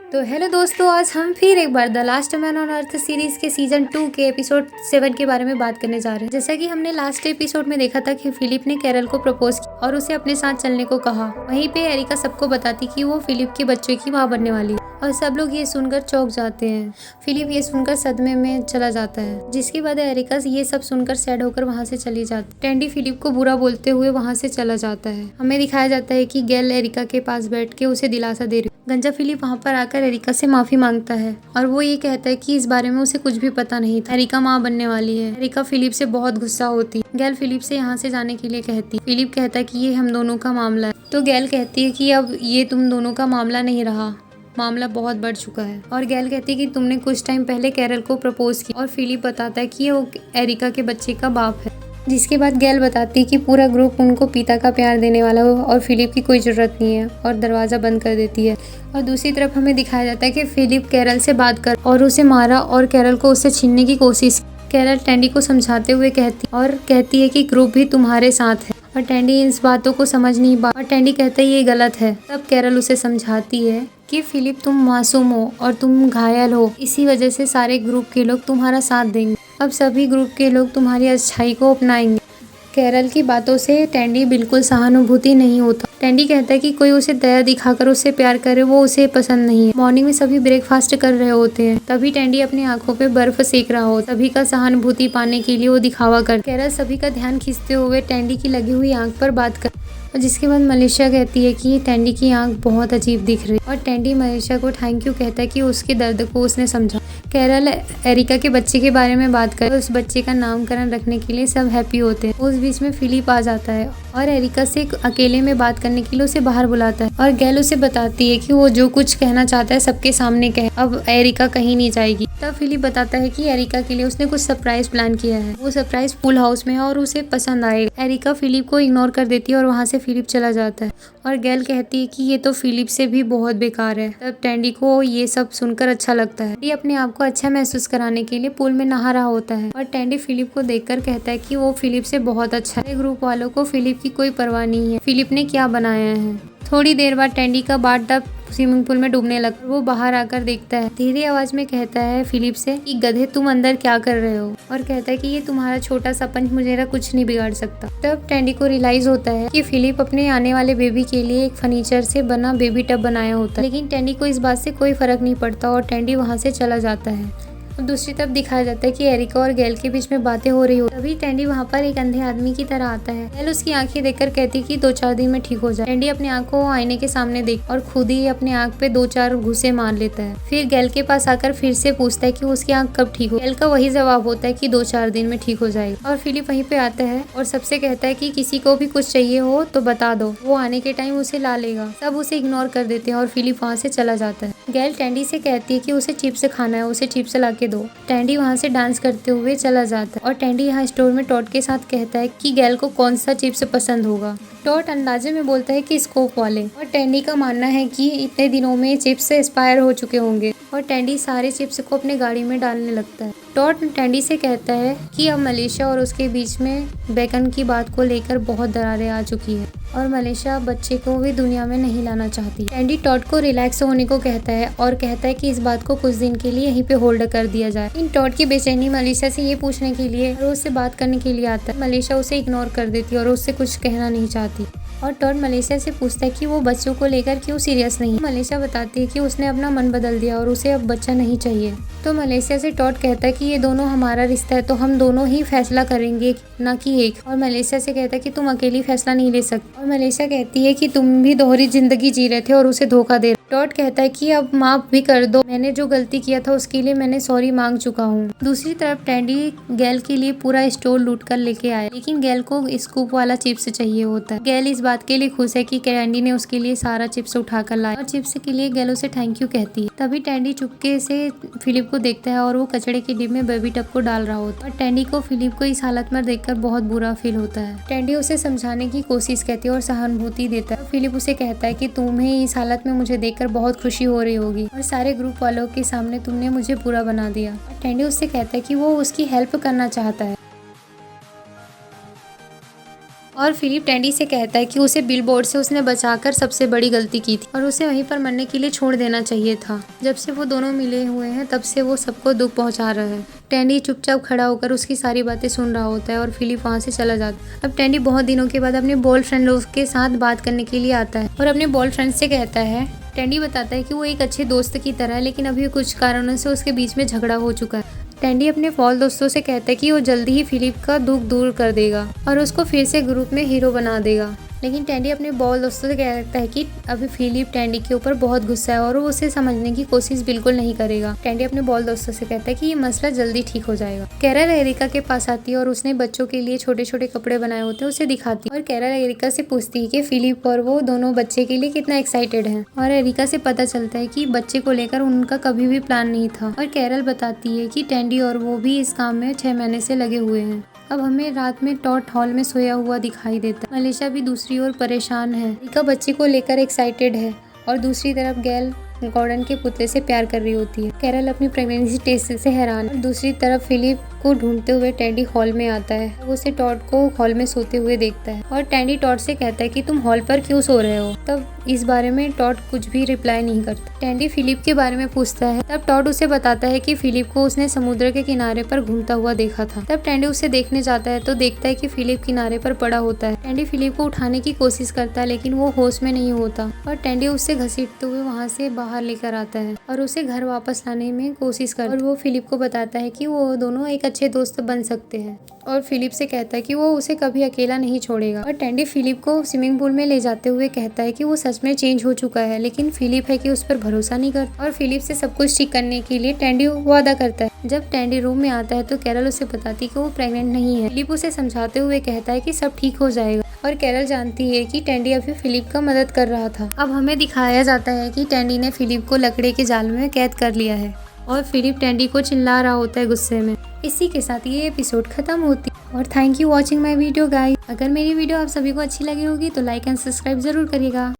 तो हेलो दोस्तों, आज हम फिर एक बार the last man on earth series के सीजन 2 के एपिसोड 7 के बारे में बात करने जा रहे हैं। जैसा कि हमने लास्ट एपिसोड में देखा था कि फिलिप ने कैरल को प्रपोज किया और उसे अपने साथ चलने को कहा। वहीं पे एरिका सबको बताती कि वो फिलिप के बच्चे की माँ बनने वाली है और सब लोग ये सुनकर चौंक जाते हैं। फिलिप ये सुनकर सदमे में चला जाता है, जिसके बाद एरिका ये सब सुनकर सैड होकर वहाँ से चली जाती है। टैंडी फिलिप को बुरा बोलते हुए वहाँ से चला जाता है। हमें दिखाया जाता है कि गैल एरिका के पास बैठ के उसे दिलासा दे रही। गंजा फिलिप वहाँ पर आकर एरिका से माफी मांगता है और वो ये कहता है कि इस बारे में उसे कुछ भी पता नहीं था। एरिका माँ बनने वाली है। एरिका फिलिप से बहुत गुस्सा होती। गैल फिलिप से यहाँ से जाने के लिए कहती। फिलिप कहता है कि ये हम दोनों का मामला है। तो गैल कहती है कि अब ये तुम दोनों का मामला नहीं रहा, मामला बहुत बढ़ चुका है। और गैल कहती है कि तुमने कुछ टाइम पहले कैरल को प्रपोज किया। और फिलिप बताता है कि वो एरिका के बच्चे का बाप है। जिसके बाद गैल बताती है कि पूरा ग्रुप उनको पिता का प्यार देने वाला हो और फिलिप की कोई ज़रूरत नहीं है और दरवाज़ा बंद कर देती है। और दूसरी तरफ हमें दिखाया जाता है कि फिलिप कैरल से बात कर और उसे मारा और कैरल को उससे छीनने की कोशिश। कैरल टैंडी को समझाते हुए कहती है कि ग्रुप भी तुम्हारे साथ है। और टैंडी इन बातों को समझ नहीं पा और टैंडी कहता है ये गलत है। तब कैरल उसे समझाती है कि फिलिप तुम मासूम हो और तुम घायल हो, इसी वजह से सारे ग्रुप के लोग तुम्हारा साथ देंगे। अब सभी ग्रुप के लोग तुम्हारी अच्छाई को अपनाएंगे। कैरल की बातों से टैंडी बिल्कुल सहानुभूति नहीं होता। टैंडी कहता है कि कोई उसे दया दिखाकर उससे प्यार करे वो उसे पसंद नहीं है। मॉर्निंग में सभी ब्रेकफास्ट कर रहे होते हैं, तभी टैंडी अपनी आंखों पे बर्फ सेक रहा हो। सभी का सहानुभूति पाने के लिए वो दिखावा कर। कैरल सभी का ध्यान खींचते हुए टैंडी की लगी हुई आंख पर बात कर। और जिसके बाद मलेशिया कहती है कि टैंडी की आंख बहुत अजीब दिख रही है और टैंडी मलेशिया को थैंक यू कहता है कि उसके दर्द को उसने समझा। कैरल एरिका के बच्चे के बारे में बात कर उस बच्चे का नामकरण रखने के लिए सब हैप्पी होते हैं। उस बीच में फिलिप आ जाता है और एरिका से अकेले में बात करने के लिए उसे बाहर बुलाता है। और गैल उसे बताती है कि वो जो कुछ कहना चाहता है सबके सामने कहे, अब एरिका कहीं नहीं जाएगी। तब फिलिप बताता है कि एरिका के लिए उसने कुछ सरप्राइज प्लान किया है। वो सरप्राइज पूल हाउस में है और उसे पसंद आएगा। एरिका फिलिप को इग्नोर कर देती है और वहाँ से फिलिप चला जाता है। और गैल कहती है कि ये तो फिलिप से भी बहुत बेकार है। तब टैंडी को ये सब सुनकर अच्छा लगता है। ये अपने आप को अच्छा महसूस कराने के लिए पूल में नहा रहा होता है और टैंडी फिलिप को देखकर कहता है कि वो फिलिप से बहुत अच्छा है। ग्रुप वालों को फिलिप की कोई परवाह नहीं है, फिलिप ने क्या बनाया है। थोड़ी देर बाद टैंडी का बाथटब स्विमिंग पूल में डूबने लगा। वो बाहर आकर देखता है, धीरे आवाज में कहता है फिलिप से कि गधे तुम अंदर क्या कर रहे हो। और कहता है कि ये तुम्हारा छोटा सा पंच मुझे कुछ नहीं बिगाड़ सकता। तब टैंडी को रियलाइज होता है कि फिलिप अपने आने वाले बेबी के लिए एक फर्नीचर से बना बेबी टब बनाया होता है। लेकिन टैंडी को इस बात से कोई फर्क नहीं पड़ता और टैंडी वहाँ से चला जाता है। दूसरी तरफ दिखाया जाता है कि एरिका और गैल के बीच में बातें हो रही हो। तभी टैंडी वहाँ पर एक अंधे आदमी की तरह आता है। गैल उसकी आंखें देखकर कहती कि 2-4 दिन में ठीक हो जाए। टैंडी अपने आंख को आईने के सामने देख और खुद ही अपने आंख पे 2-4 घुसे मार लेता है। फिर गैल के पास आकर फिर से पूछता है कि उसकी आंख कब ठीक हो। गैल का वही जवाब होता है कि 2-4 दिन में ठीक हो जाएगा। और फिलिप वहीं पे आता है और सबसे कहता है कि किसी को भी कुछ चाहिए हो तो बता दो, वो आने के टाइम उसे ला लेगा। सब उसे इग्नोर कर देते हैं और फिलिप वहाँ से चला जाता है। गैल टैंडी से कहती है कि उसे चिप्स खाना है, उसे चिप्स ला के दो। टैंडी वहाँ से डांस करते हुए चला जाता है और टैंडी यहाँ स्टोर में टॉड के साथ कहता है कि गैल को कौन सा चिप्स पसंद होगा। टॉड अंदाजे में बोलता है कि स्कोप वाले। और टैंडी का मानना है कि इतने दिनों में चिप्स एक्सपायर हो चुके होंगे और टैंडी सारे चिप्स को अपने गाड़ी में डालने लगता है। टॉड टैंडी से कहता है कि अब मलेशिया और उसके बीच में बेकन की बात को लेकर बहुत दरारें आ चुकी है और मलेशिया बच्चे को भी दुनिया में नहीं लाना चाहती। टैंडी टॉड को रिलैक्स होने को कहता है और कहता है कि इस बात को कुछ दिन के लिए यहीं पे होल्ड कर दिया जाए। इन टॉड की बेचैनी मलेशिया से ये पूछने के लिए और उससे बात करने के लिए आता है। मलेशिया उसे इग्नोर कर देती है और उससे कुछ कहना नहीं चाहती। और टॉड मलेशिया से पूछता है कि वो बच्चों को लेकर क्यों सीरियस नहीं है। मलेशिया बताती है कि उसने अपना मन बदल दिया और उसे अब बच्चा नहीं चाहिए। तो मलेशिया से टॉड कहता है कि ये दोनों हमारा रिश्ता है तो हम दोनों ही फैसला करेंगे, ना कि एक। और मलेशिया से कहता है कि तुम अकेली फैसला नहीं ले सकते। और मलेशिया कहती है कि तुम भी दोहरी जिंदगी जी रहे थे और उसे धोखा दे। टॉड कहता है कि अब माफ भी कर दो, मैंने जो गलती किया था उसके लिए मैंने सॉरी मांग चुका हूँ। दूसरी तरफ टैंडी गैल के लिए पूरा स्टोर लूट कर लेके आया, लेकिन गैल को स्कूप वाला चिप्स चाहिए होता है। गैल इस बात के लिए खुश है कि टैंडी ने उसके लिए सारा चिप्स उठा कर लाया और चिप्स के लिए गैल उसे थैंक यू कहती है। तभी टैंडी चुपके से फिलिप को देखता है और वो कचड़े के डिब्बे में बेबी टब को डाल रहा होता है। और टैंडी को फिलिप को इस हालत में देखकर बहुत बुरा फील होता है। टैंडी उसे समझाने की कोशिश करती है और सहानुभूति देता है। फिलिप उसे कहता है कि तुम्हें इस हालत में मुझे देखकर बहुत खुशी हो रही होगी और सारे ग्रुप वालों के सामने तुमने मुझे बुरा बना दिया। टैंडी उससे कहता है कि वो उसकी हेल्प करना चाहता है और फिलिप टैंडी से कहता है कि उसे बिलबोर्ड से उसने बचाकर सबसे बड़ी गलती की थी और उसे वहीं पर मरने के लिए छोड़ देना चाहिए था। जब से वो दोनों मिले हुए हैं तब से वो सबको दुख पहुंचा रहा है। टैंडी चुपचाप खड़ा होकर उसकी सारी बातें सुन रहा होता है और फिलिप वहाँ से चला जाता है। अब टैंडी बहुत दिनों के बाद अपने बॉयफ्रेंड के साथ बात करने के लिए आता है और अपने बॉयफ्रेंड से कहता है। टैंडी बताता है कि वो एक अच्छे दोस्त की तरह है, लेकिन अभी कुछ कारणों से उसके बीच में झगड़ा हो चुका है। टैंडी अपने फॉल दोस्तों से कहता है कि वो जल्दी ही फिलिप का दुख दूर कर देगा और उसको फिर से ग्रुप में हीरो बना देगा। लेकिन टैंडी अपने बॉल दोस्तों से कहता है कि अभी फिलिप टैंडी के ऊपर बहुत गुस्सा है और वो उसे समझने की कोशिश बिल्कुल नहीं करेगा। टैंडी अपने बॉल दोस्तों से कहता है कि ये मसला जल्दी ठीक हो जाएगा। कैरल एरिका के पास आती है और उसने बच्चों के लिए छोटे छोटे कपड़े बनाए होते हैं उसे दिखाती है और कैरल एरिका से पूछती है कि फिलिप और वो दोनों बच्चे के लिए कितना एक्साइटेड है। और एरिका से पता चलता है कि बच्चे को लेकर उनका कभी भी प्लान नहीं था। और कैरल बताती है कि टैंडी और वो भी इस काम में 6 महीने से लगे हुए हैं। अब हमें रात में टॉड हॉल में सोया हुआ दिखाई देता है। अलीशा भी दूसरी ओर परेशान है। एरिका बच्चे को लेकर एक्साइटेड है और दूसरी तरफ गैल गॉर्डन के पुतले से प्यार कर रही होती है। कैरल अपनी प्रेगनेंसी टेस्ट से हैरान है। दूसरी तरफ फिलिप को ढूंढते हुए टैंडी हॉल में आता है। वो उसे टॉड को हॉल में सोते हुए देखता है और टैंडी टॉड से कहता है कि तुम हॉल पर क्यों सो रहे हो। तब इस बारे में टॉड कुछ भी रिप्लाई नहीं करता। टैंडी फिलिप के बारे में पूछता है। तब टॉड उसे बताता है कि फिलिप को उसने समुद्र के किनारे पर घूमता हुआ देखा था। तब टैंडी उसे देखने जाता है तो देखता है कि फिलिप किनारे पर पड़ा होता है। टैंडी फिलिप को उठाने की कोशिश करता है लेकिन वो होश में नहीं होता और टैंडी उससे घसीटते हुए वहाँ से बाहर लेकर आता है और उसे घर वापस लाने में कोशिश करता है। और वो फिलिप को बताता है कि वो दोनों एक अच्छे दोस्त बन सकते हैं और फिलिप से कहता है कि वो उसे कभी अकेला नहीं छोड़ेगा। और टैंडी फिलिप को स्विमिंग पूल में ले जाते हुए कहता है कि वो सच में चेंज हो चुका है, लेकिन फिलिप है कि उस पर भरोसा नहीं करता। और फिलिप से सब कुछ ठीक करने के लिए टैंडी वादा करता है। जब टैंडी रूम में आता है तो कैरल उसे बताती है कि वो प्रेग्नेंट नहीं है। फिलिप उसे समझाते हुए कहता है कि सब ठीक हो जाएगा और कैरल जानती है कि टैंडी अभी फिलिप का मदद कर रहा था। अब हमें दिखाया जाता है कि टैंडी ने फिलिप को लकड़े के जाल में कैद कर लिया है और फिलिप टैंडी को चिल्ला रहा होता है गुस्से में। इसी के साथ ये एपिसोड खत्म होती है और thank you watching my video guys. अगर मेरी वीडियो आप सभी को अच्छी लगी होगी तो लाइक एंड सब्सक्राइब जरूर करिएगा।